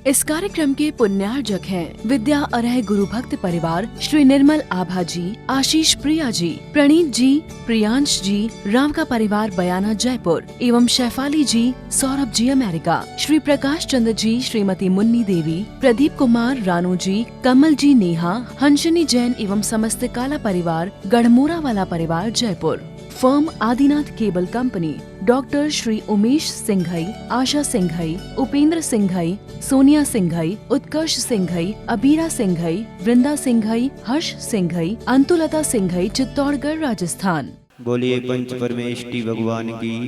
इस कार्यक्रम के पुण्यार्जक हैं विद्या अरह गुरु भक्त परिवार श्री निर्मल आभा जी, आशीष प्रिया जी, प्रणीत जी, प्रियांश जी, राम का परिवार बयाना जयपुर एवं शैफाली जी, सौरभ जी अमेरिका, श्री प्रकाश चंद्र जी, श्रीमती मुन्नी देवी, प्रदीप कुमार, रानू जी, कमल जी, नेहा, हंसनी जैन एवं समस्त काला परिवार, गढ़मोरा वाला परिवार Jaipur. Firm Adinath cable company, doctor Shri Umesh Singhai, Asha Singhai, Upendra Singhai, Sonia Singhai, Utkarsh Singhai, Abira Singhai, Vrinda Singhai, Harsh Singhai, Antulata Singhai, Chittorgarh Rajasthan. बोलिए पंच परमेष्टि भगवान की,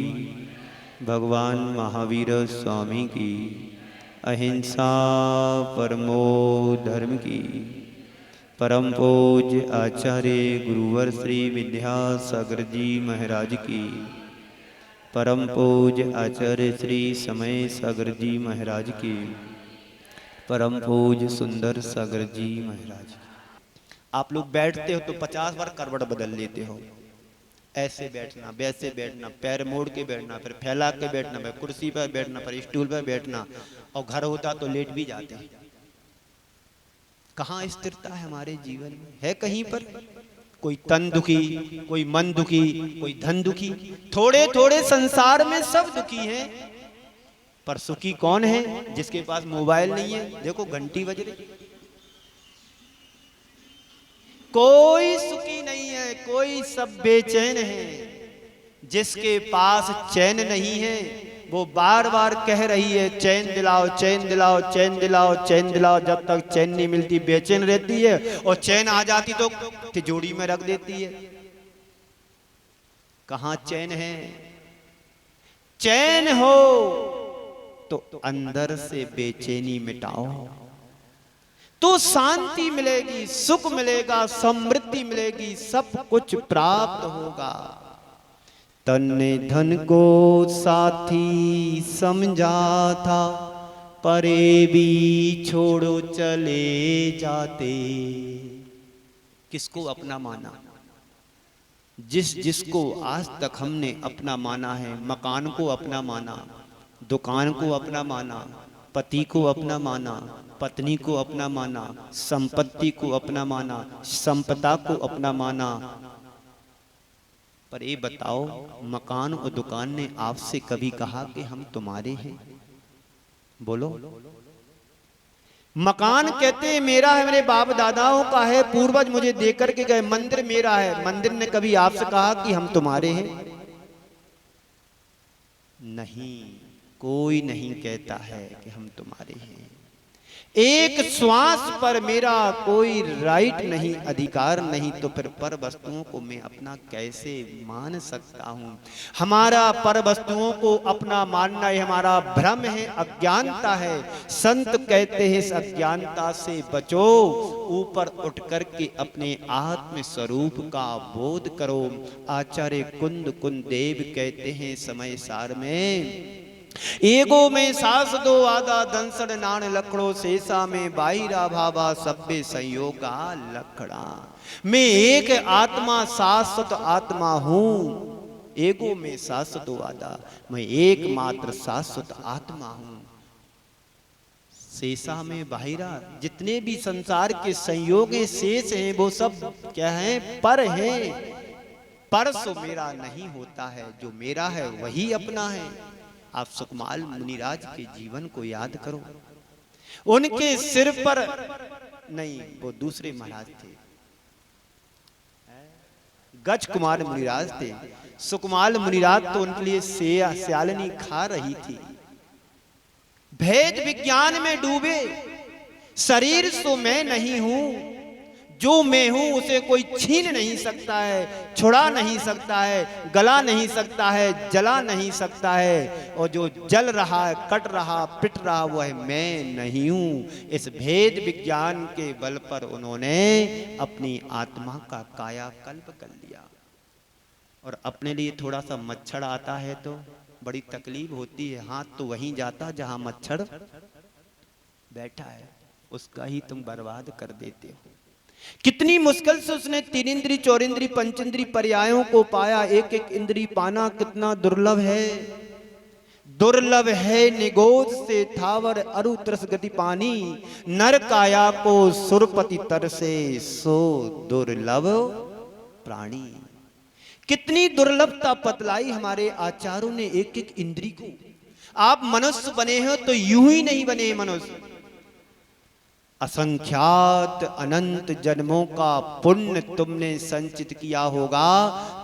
भगवान महावीर स्वामी की, अहिंसा परमो धर्म की, परम पूज्य आचार्य गुरुवर श्री विद्यासागर जी महाराज की, परम पूज्य आचार्य श्री समय सागर जी महाराज की, परम पूज्य सुंदर सागर जी महाराज। आप लोग बैठते हो तो 50 बार करवट बदल लेते हो। ऐसे बैठना, वैसे बैठना, पैर मोड़ के बैठना, फिर फैला के बैठना, फिर कुर्सी पर बैठना, फिर स्टूल पर बैठना, और घर होता तो लेट भी जाते हैं। कहाँ स्थिरता है हमारे जीवन में? है कहीं पर? कोई तन दुखी, कोई मन दुखी, कोई धन दुखी, थोड़े थोड़े संसार में सब दुखी हैं, पर सुखी कौन है? जिसके पास मोबाइल नहीं है। देखो घंटी बज रही, कोई सुखी नहीं है, कोई सब बेचैन है। जिसके पास चैन नहीं है वो बार बार कह रही है चैन दिलाओ, चैन दिलाओ, चैन दिलाओ, चैन दिलाओ। जब तक चैन नहीं मिलती बेचैन रहती है, और चैन आ जाती तो तिजोरी में रख देती है। कहां चैन है? चैन हो तो अंदर से बेचैनी मिटाओ, तो शांति मिलेगी, सुख मिलेगा, समृद्धि मिलेगी, सब कुछ प्राप्त होगा। तन ने धन को साथी समझा था, परे भी छोड़ो चले जाते। किसको अपना माना? जिसको आज तक हमने अपना माना है, मकान को अपना माना, दुकान को अपना माना, पति को अपना माना, पत्नी को अपना माना, संपत्ति को अपना माना, संपदा को अपना माना, पर ये बताओ मकान और दुकान ने आपसे कभी कहा कि हम तुम्हारे हैं? बोलो। मकान कहते हैं मेरा है, मेरे बाप दादाओं का है, पूर्वज मुझे देकर के गए। मंदिर मेरा है, मंदिर ने कभी आपसे कहा कि हम तुम्हारे हैं? नहीं, कोई नहीं कहता है कि हम तुम्हारे हैं। एक श्वास पर मेरा कोई राइट नहीं, अधिकार नहीं, तो फिर पर वस्तुओं को मैं अपना कैसे मान सकता हूं? हमारा पर वस्तुओं को अपना मानना है हमारा भ्रम है, अज्ञानता है। संत कहते हैं इस अज्ञानता से बचो, ऊपर उठ करके अपने आत्म स्वरूप का बोध करो। आचार्य कुंद देव कहते हैं समय सार में, एगो में सास दो आधा दंसड़ नान लखड़ो, शेषा में बाहिरा भावा सभ्य संयोगा लखड़ा। मैं एक आत्मा शाश्वत आत्मा हूं, एगो में सास दो आधा, मैं एकमात्र शाश्वत आत्मा हूं। शेषा में बाहिरा, जितने भी संसार के संयोग शेष हैं वो सब क्या है? पर है। पर सो मेरा नहीं होता है, जो मेरा है वही अपना है। आप सुकमाल मुनिराज के जीवन को याद करो। उनके सिर पर नहीं, वो दूसरे महाराज थे, गज कुमार मुनिराज थे। सुकमाल मुनिराज तो उनके लिए स्यालनी खा रही थी। भेद विज्ञान में डूबे, शरीर तो मैं नहीं हूं, जो मैं हूं उसे कोई छीन नहीं सकता है, छुड़ा नहीं सकता है, गला नहीं सकता है, जला नहीं सकता है। और जो जल रहा है, कट रहा, पिट रहा, वह मैं नहीं हूं। इस भेद विज्ञान के बल पर उन्होंने अपनी आत्मा का कायाकल्प कर लिया। और अपने लिए थोड़ा सा मच्छर आता है तो बड़ी तकलीफ होती है, हाथ तो वहीं जाता जहां मच्छर बैठा है, उसका ही तुम बर्बाद कर देते हो। कितनी मुश्किल से उसने तीन इंद्री, चौरिंद्री, पंचेंद्री पर्यायों को पाया। एक एक इंद्री पाना कितना दुर्लभ है। दुर्लभ है निगोद से थावर अरु तरस गति पानी, नर काया को सुरपति तरसे सो दुर्लभ प्राणी। कितनी दुर्लभता बतलाई हमारे आचार्यों ने एक एक इंद्री को। आप मनुष्य बने हो तो यूं ही नहीं बने मनुष्य, असंख्यात अनंत जन्मों का पुण्य तुमने संचित किया होगा,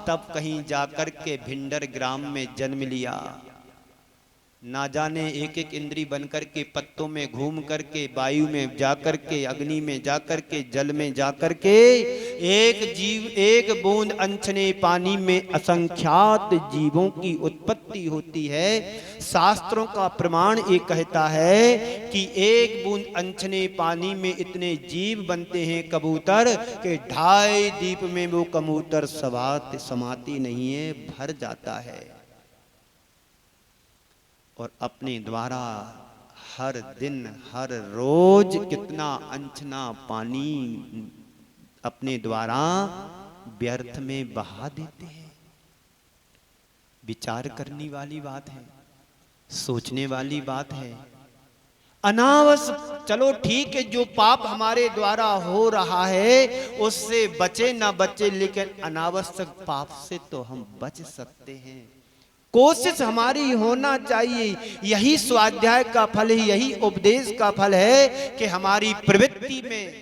तब कहीं जाकर के भिंडर ग्राम में जन्म लिया। ना जाने एक एक इंद्री बनकर के पत्तों में घूम करके, वायु में जाकर के, अग्नि में जाकर के, जल में जाकर के, एक जीव एक बूंद अनछने पानी में असंख्यात जीवों की उत्पत्ति होती है। शास्त्रों का प्रमाण ये कहता है कि एक बूंद अनछने पानी में इतने जीव बनते हैं कबूतर के 2.5 दीप में वो कबूतर समाती नहीं है, भर जाता है। और अपने द्वारा हर दिन हर रोज कितना अनछना पानी अपने द्वारा व्यर्थ में बहा देते हैं। विचार करने वाली बात है, सोचने वाली बात है। अनावश्यक, चलो ठीक है, जो पाप हमारे द्वारा हो रहा है उससे बचे ना बचे, लेकिन अनावश्यक पाप से तो हम बच सकते हैं। कोशिश हमारी होना चाहिए। यही स्वाध्याय का फल है, यही उपदेश का फल है कि हमारी प्रवृत्ति में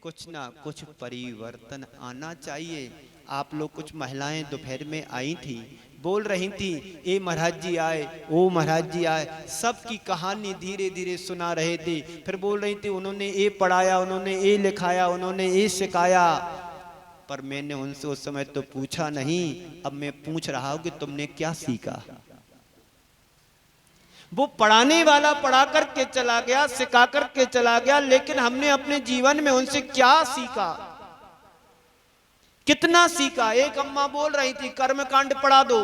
कुछ ना कुछ परिवर्तन आना चाहिए। आप लोग, कुछ महिलाएं दोपहर में आई थी, बोल रही थी, ए महाराज जी आए, ओ महाराज जी आए, सबकी कहानी धीरे धीरे सुना रहे थे। फिर बोल रही थी, उन्होंने ये पढ़ाया, उन्होंने ये लिखाया, उन्होंने ये सिखाया। पर मैंने उनसे उस समय तो पूछा नहीं, अब मैं पूछ रहा हूं कि तुमने क्या सीखा। वो पढ़ाने वाला पढ़ा करके चला गया, सिखा करके चला गया, लेकिन हमने अपने जीवन में उनसे क्या सीखा, कितना सीखा। एक अम्मा बोल रही थी, कर्मकांड पढ़ा दो।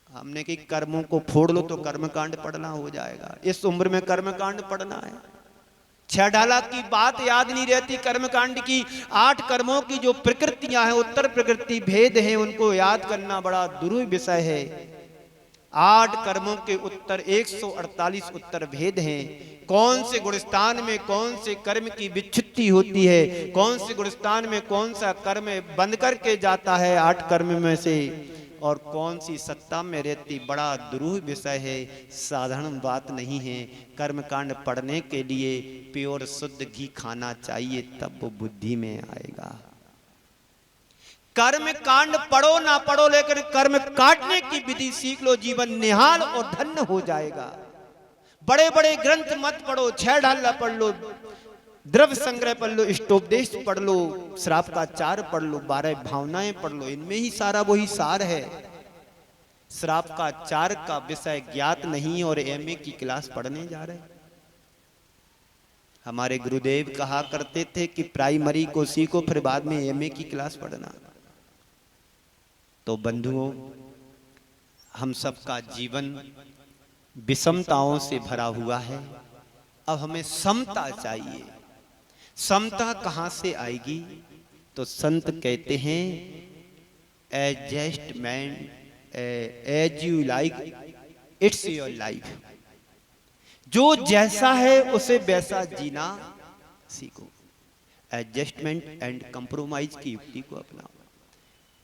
हमने कि कर्मों को फोड़ लो तो कर्मकांड पढ़ना हो जाएगा। इस उम्र में कर्मकांड पढ़ना है। 6 ढाला की बात याद नहीं रहती, कर्मकांड की 8 कर्मों की जो प्रकृतियां हैं, उत्तर प्रकृति भेद हैं, उनको याद करना बड़ा दुरूह विषय है। 8 कर्मों के उत्तर 148 उत्तर भेद हैं। कौन से गुणस्थान में कौन से कर्म की विच्छुत्ति होती है, कौन से गुणस्थान में कौन सा कर्म बंद करके जाता है 8 कर्म में से, और कौन सी सत्ता में रहती, बड़ा दुरूह विषय है, साधारण बात नहीं है। कर्मकांड पढ़ने के लिए प्योर शुद्ध घी खाना चाहिए, तब वो बुद्धि में आएगा। कर्म कांड पढ़ो ना पढ़ो, लेकिन कर्म काटने की विधि सीख लो, जीवन निहाल और धन्य हो जाएगा। बड़े बड़े ग्रंथ मत पढ़ो, 6 ढाला पढ़ लो, द्रव्य संग्रह पढ़ लो, इष्टोपदेश पढ़ लो, श्राप का 4 पढ़ लो, 12 भावनाएं पढ़ लो, इनमें ही सारा वही सार है। श्राप का 4 का विषय ज्ञात नहीं और एमए की क्लास पढ़ने जा रहे। हमारे गुरुदेव कहा करते थे कि प्राइमरी को सीखो, फिर बाद में एमए की क्लास पढ़ना। तो बंधुओं, हम सबका जीवन विषमताओं से भरा हुआ है। अब हमें समता चाहिए। समता कहां से आएगी? तो संत कहते हैं, adjustment as you like it's your life. जो जैसा है उसे वैसा जीना सीखो। एडजस्टमेंट एंड कंप्रोमाइज की युक्ति को अपनाओ।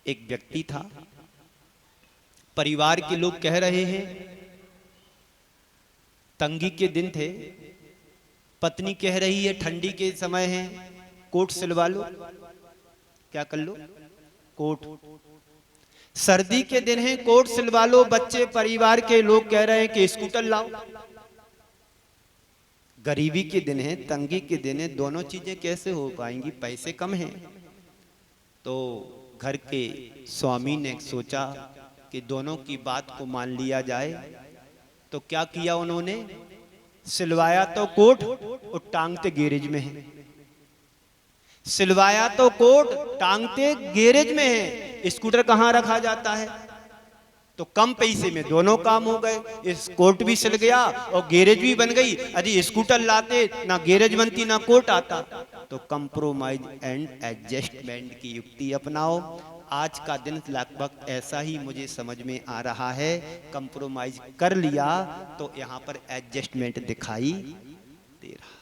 एक व्यक्ति था, परिवार के लोग कह रहे हैं, तंगी के दिन थे, पत्नी कह रही है ठंडी के समय है, कोट सिलवा लो। क्या कर लो? कोट। सर्दी के दिन है, कोट सिलवा लो। बच्चे, परिवार के लोग कह रहे हैं कि स्कूटर लाओ। गरीबी के दिन है, तंगी के दिन है, दोनों चीजें कैसे हो पाएंगी? पैसे कम हैं। तो घर के स्वामी ने सोचा कि दोनों की बात को मान लिया जाए। तो क्या किया उन्होंने? सिलवाया तो कोट और टांगते गैरेज में है। सिलवाया तो कोट, टांगते गैरेज में है। स्कूटर कहां रखा जाता है? तो कम पैसे में दोनों काम हो गए। इस कोट भी सिल गया और गैरेज भी बन गई। यदि स्कूटर लाते, ना गैरेज बनती ना कोट आता। तो कंप्रोमाइज एंड एडजस्टमेंट की युक्ति अपनाओ। आज का दिन लगभग ऐसा ही मुझे समझ में आ रहा है। कंप्रोमाइज कर लिया तो यहां पर एडजस्टमेंट दिखाई दे रहा है।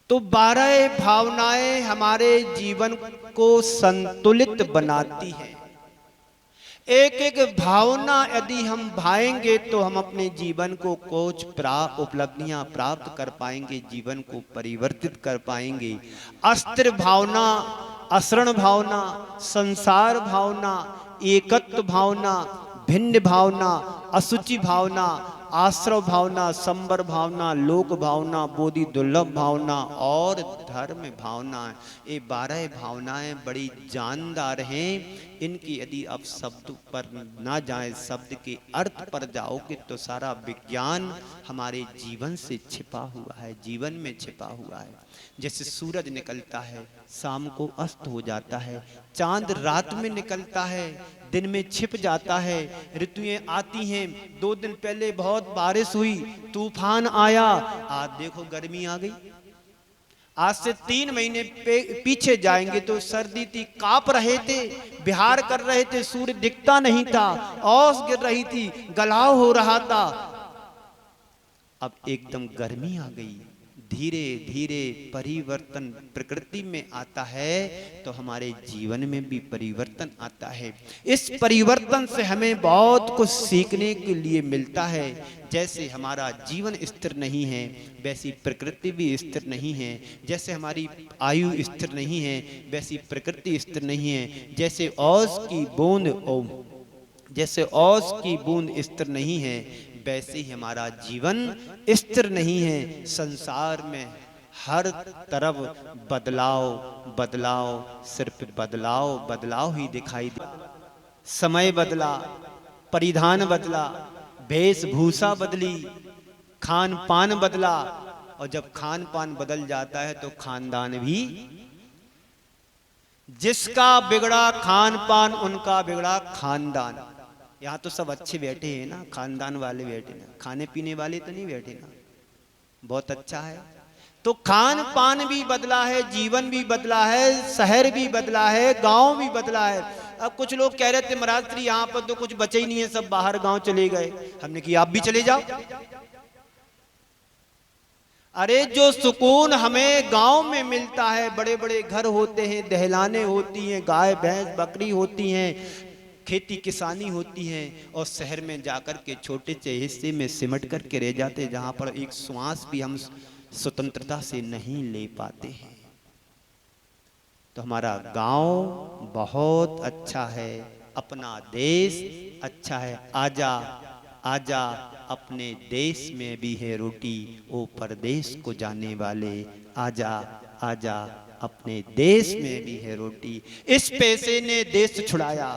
तो 12 भावनाएं हमारे जीवन को संतुलित बनाती हैं। एक एक भावना यदि हम भाएंगे तो हम अपने जीवन को कुछ उपलब्धियां प्राप्त कर पाएंगे, जीवन को परिवर्तित कर पाएंगे। अस्थिर भावना, असरण भावना, संसार भावना, एकत्व भावना, भिन्न भावना, असुचि भावना, आश्रव भावना, संबर भावना, लोक भावना, बोधि दुर्लभ भावना और धर्म भावना, ये 12 भावनाएं बड़ी जानदार हैं। इनकी यदि आप शब्द पर ना जाए, शब्द के अर्थ पर जाओगे तो सारा विज्ञान हमारे जीवन से छिपा हुआ है, जीवन में छिपा हुआ है। जैसे सूरज निकलता है, शाम को अस्त हो जाता है, चांद रात में निकलता है, दिन में छिप जाता है, ऋतुएं आती हैं। 2 दिन पहले बहुत बारिश हुई, तूफान आया, आज देखो गर्मी आ गई। आज से 3 महीने पीछे जाएंगे तो सर्दी थी, कांप रहे थे, बिहार कर रहे थे, सूर्य दिखता नहीं था, औस गिर रही थी, गलाव हो रहा था। अब एकदम गर्मी आ गई। धीरे धीरे परिवर्तन प्रकृति में आता है तो हमारे जीवन में भी परिवर्तन आता है। इस परिवर्तन से हमें बहुत कुछ सीखने के लिए मिलता है। जैसे हमारा जीवन स्थिर नहीं है, वैसी प्रकृति भी स्थिर नहीं है। जैसे हमारी आयु स्थिर नहीं है, वैसी प्रकृति स्थिर नहीं है। जैसे औस की बूंद स्थिर नहीं है, वैसे ही हमारा जीवन स्थिर नहीं है। संसार में हर तरफ बदलाव बदलाव, सिर्फ बदलाव बदलाव ही दिखाई दे। समय बदला, परिधान बदला, वेशभूषा बदली, खान पान बदला, और जब खान पान बदल जाता है तो खानदान भी। जिसका बिगड़ा खान पान उनका बिगड़ा खानदान। यहाँ तो सब अच्छे बैठे हैं ना, खानदान वाले बैठे ना, खाने पीने वाले तो नहीं बैठे ना, बहुत अच्छा है। तो खान पान भी बदला है, जीवन भी बदला है, शहर भी बदला है, गांव भी बदला है। अब कुछ लोग कह रहे थे महाराज श्री यहाँ पर तो कुछ बचे ही नहीं है, सब बाहर गांव चले गए। हमने कहा आप भी चले जाओ। अरे जो सुकून हमें गांव में मिलता है, बड़े बड़े घर होते हैं, दहलाने होती हैं, गाय भैंस बकरी होती हैं, खेती किसानी होती है, और शहर में जाकर के छोटे से हिस्से में सिमट करके रह जाते, जहां पर एक श्वास भी हम स्वतंत्रता से नहीं ले पाते हैं। तो हमारा गांव बहुत अच्छा है, अपना देश अच्छा है। आजा आजा अपने देश में भी है रोटी, ओ परदेश को जाने वाले। आजा आजा अपने देश में भी है रोटी, इस पैसे ने देश छुड़ाया।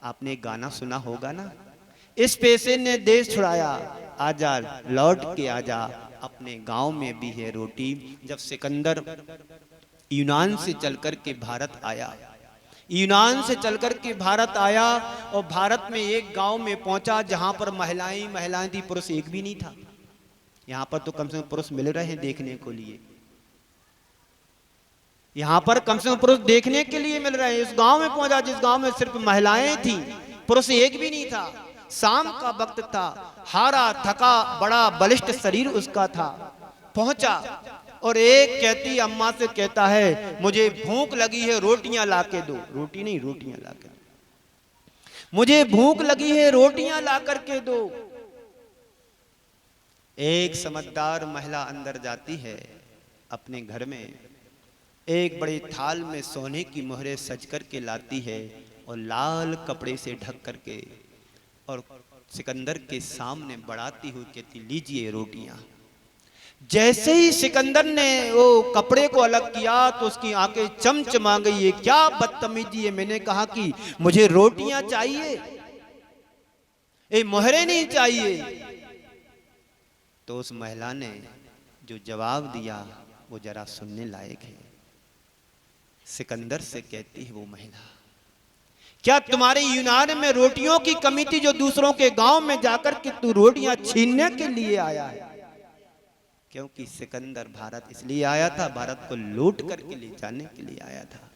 आपने गाना सुना होगा ना, इस पैसे ने देश छुड़ाया, आजा लौट के आजा, अपने गांव में भी है रोटी। जब सिकंदर यूनान से चलकर के भारत आया, यूनान से चलकर के भारत आया और भारत में एक गांव में पहुंचा जहां पर महिलाएं थी, पुरुष एक भी नहीं था। यहां पर तो कम से कम पुरुष मिल रहे हैं देखने को लिए, यहां पर कम से कम पुरुष देखने के लिए मिल रहे हैं। इस गांव में पहुंचा जिस गांव में सिर्फ महिलाएं थी, पुरुष एक भी नहीं था। शाम का वक्त था, हारा थका बड़ा बलिष्ठ शरीर उसका था। पहुंचा और एक कहती अम्मा से कहता है मुझे भूख लगी है, रोटियां ला के दो। रोटी नहीं, रोटियां ला के दो। मुझे भूख लगी है, रोटियां ला करके दो। एक समझदार महिला अंदर जाती है अपने घर में, एक बड़े थाल में सोने की मोहरें सज करके लाती है और लाल कपड़े से ढक करके और सिकंदर के सामने बढ़ाती हुई कहती लीजिए रोटियां। जैसे ही सिकंदर ने वो कपड़े को अलग किया तो उसकी आंखें चमचमा गई। ये क्या बदतमीजी है, मैंने कहा कि मुझे रोटियां चाहिए, ये मोहरें नहीं चाहिए। तो उस महिला ने जो जवाब दिया वो जरा सुनने लायक है। सिकंदर से कहती है वो महिला, क्या तुम्हारे यूनान में रोटियों की कमी थी जो दूसरों के गांव में जाकर के तू रोटियां छीनने के लिए आया है? क्योंकि सिकंदर भारत इसलिए आया था, भारत को लूट करके ले जाने के लिए आया था।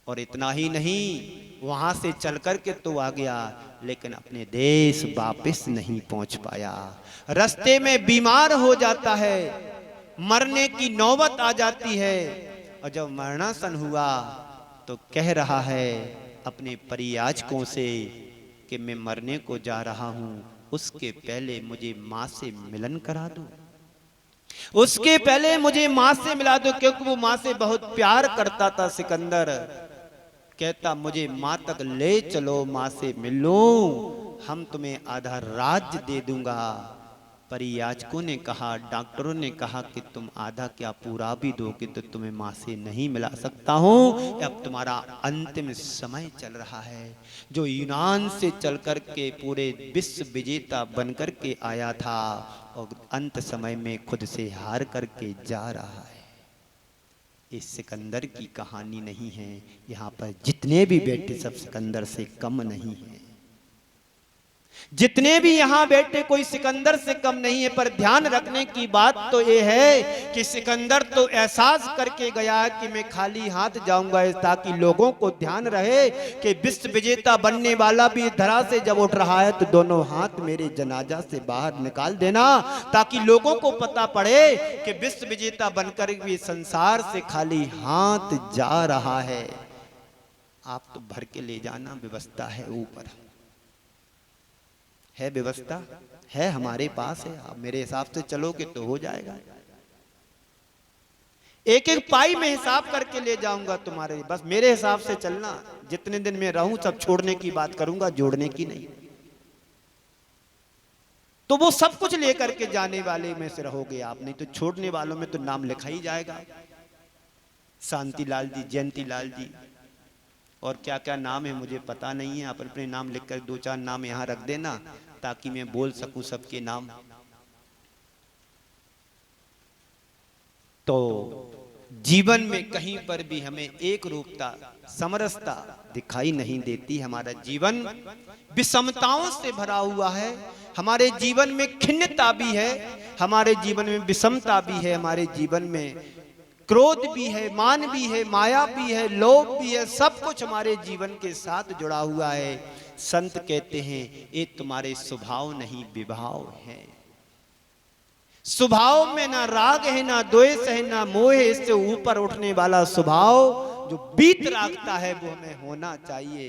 और इतना ही नहीं, वहां से चल कर के तो आ गया, लेकिन अपने देश वापस नहीं पहुंच पाया। रास्ते में बीमार हो जाता है, मरने की नौबत आ जाती है, और जब मरणासन हुआ तो कह रहा है अपने परियाजकों से कि मैं मरने को जा रहा हूं, उसके पहले मुझे मां से मिलन करा दो, उसके पहले मुझे मां से मिला दो। क्योंकि वो मां से बहुत प्यार करता था सिकंदर। कहता मुझे मां तक ले चलो, मां से मिलो, हम तुम्हें आधा राज्य दे दूंगा। परियाजकों ने कहा, डॉक्टरों ने कहा कि तुम आधा क्या पूरा भी दोगे तो तुम्हें मां से नहीं मिला सकता हूं। अब तुम्हारा अंतिम समय चल रहा है। जो यूनान से चल कर के पूरे विश्व विजेता बनकर के आया था और अंत समय में खुद से हार करके जा रहा है। इस सिकंदर की कहानी नहीं है। यहाँ पर जितने भी बैठे सब सिकंदर से कम नहीं है। जितने भी यहाँ बैठे कोई सिकंदर से कम नहीं है। पर ध्यान रखने की बात तो ये है कि सिकंदर तो एहसास करके गया कि मैं खाली हाथ जाऊंगा, ताकि लोगों को ध्यान रहे कि विश्व विजेता बनने वाला भी धरा से जब उठ रहा है तो दोनों हाथ मेरे जनाजा से बाहर निकाल देना, ताकि लोगों को पता पड़े कि विश्व विजेता बनकर भी संसार से खाली हाथ जा रहा है। आप तो भर के ले जाना, व्यवस्था है, ऊपर है, व्यवस्था है, हमारे पास है। आप मेरे हिसाब से चलोगे तो हो जाएगा। एक एक पाई में हिसाब करके ले जाऊंगा तुम्हारे, बस मेरे हिसाब से चलना। जितने दिन में रहूं सब छोड़ने की बात करूंगा, जोड़ने की नहीं। तो वो सब कुछ लेकर के जाने वाले में से रहोगे आप, नहीं तो छोड़ने वालों में तो नाम लिखा ही जाएगा। शांतिलाल जी, जयंती लाल जी, और क्या क्या नाम है मुझे पता नहीं है। आप अपने नाम लिखकर 2-4 नाम यहां रख देना, ताकि मैं बोल सकूं सबके नाम। तो जीवन में कहीं पर भी हमें एक रूपता, समरसता दिखाई नहीं देती। हमारा जीवन विषमताओं से भरा हुआ है। हमारे जीवन में खिन्नता भी है, हमारे जीवन में विषमता भी है, हमारे जीवन में क्रोध भी है, मान भी है, माया भी है, लोभ भी है। सब कुछ हमारे जीवन के साथ जुड़ा हुआ है। संत कहते हैं ये तुम्हारे स्वभाव नहीं विभाव है। स्वभाव में ना राग है, ना द्वेष है, ना मोह है। इससे ऊपर उठने वाला स्वभाव जो बीत रागता है वो हमें होना चाहिए।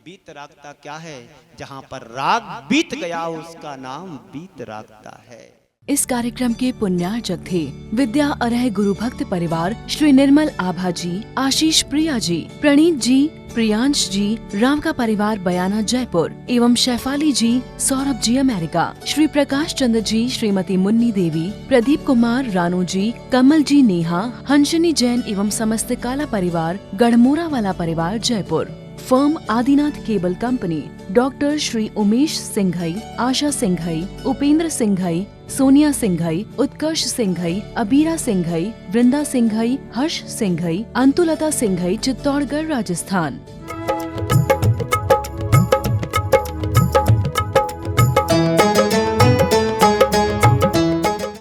बीत रागता क्या है? जहां पर राग बीत गया उसका नाम बीत रागता है। इस कार्यक्रम के पुण्यार्चक थे विद्या अरह गुरु भक्त परिवार श्री निर्मल आभा जी, आशीष प्रिया जी, प्रणीत जी, प्रियांश जी, राम का परिवार बयाना जयपुर एवं शैफाली जी, सौरभ जी अमेरिका, श्री प्रकाश चंद्र जी, श्रीमती मुन्नी देवी, प्रदीप कुमार, रानू जी, कमल जी, नेहा, हंसनी जैन एवं समस्त काला परिवार गढ़मोरा वाला परिवार Jaipur. Firm Adinath cable company, doctor Shri Umesh Singhai, Asha Singhai, Upendra Singhai, Sonia Singhai, Utkarsh Singhai, Abira Singhai, Vrinda Singhai, Harsh Singhai, Antulata Singhai, Chittorgarh Rajasthan.